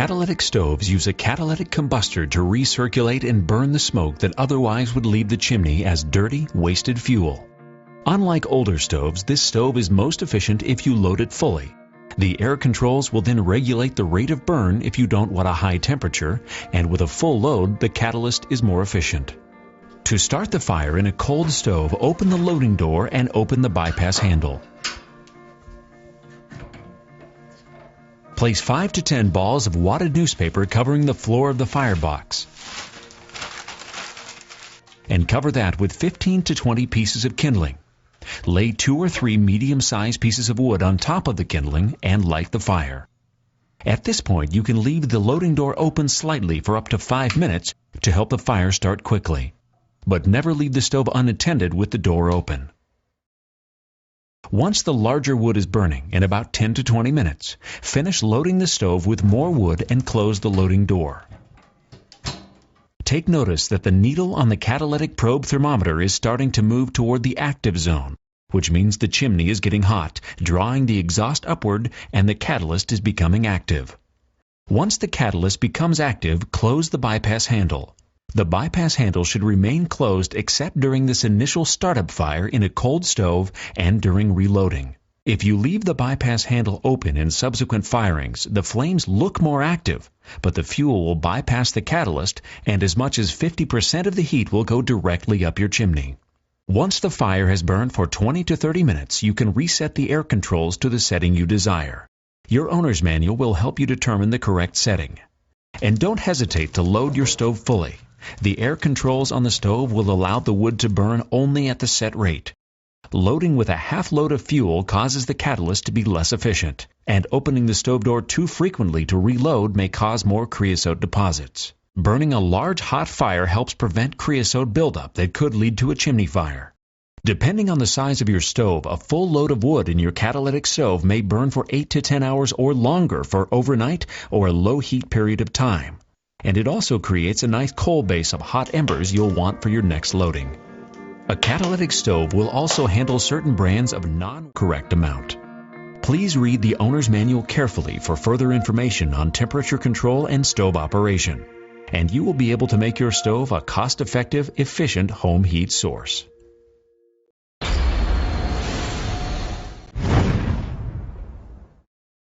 Catalytic stoves use a catalytic combustor to recirculate and burn the smoke that otherwise would leave the chimney as dirty, wasted fuel. Unlike older stoves, this stove is most efficient if you load it fully. The air controls will then regulate the rate of burn if you don't want a high temperature, and with a full load, the catalyst is more efficient. To start the fire in a cold stove, open the loading door and open the bypass handle. Place 5 to 10 balls of wadded newspaper covering the floor of the firebox. And cover that with 15 to 20 pieces of kindling. Lay 2 or 3 medium-sized pieces of wood on top of the kindling and light the fire. At this point, you can leave the loading door open slightly for up to 5 minutes to help the fire start quickly. But never leave the stove unattended with the door open. Once the larger wood is burning, in about 10 to 20 minutes, finish loading the stove with more wood and close the loading door. Take notice that the needle on the catalytic probe thermometer is starting to move toward the active zone, which means the chimney is getting hot, drawing the exhaust upward, and the catalyst is becoming active. Once the catalyst becomes active, close the bypass handle. The bypass handle should remain closed except during this initial startup fire in a cold stove and during reloading. If you leave the bypass handle open in subsequent firings, the flames look more active, but the fuel will bypass the catalyst and as much as 50% of the heat will go directly up your chimney. Once the fire has burned for 20 to 30 minutes, you can reset the air controls to the setting you desire. Your owner's manual will help you determine the correct setting. And don't hesitate to load your stove fully. The air controls on the stove will allow the wood to burn only at the set rate. Loading with a half load of fuel causes the catalyst to be less efficient, and opening the stove door too frequently to reload may cause more creosote deposits. Burning a large hot fire helps prevent creosote buildup that could lead to a chimney fire. Depending on the size of your stove, a full load of wood in your catalytic stove may burn for 8 to 10 hours or longer for overnight or a low heat period of time. And it also creates a nice coal base of hot embers you'll want for your next loading. A catalytic stove will also handle certain brands of non-correct amount. Please read the owner's manual carefully for further information on temperature control and stove operation, and you will be able to make your stove a cost-effective, efficient home heat source.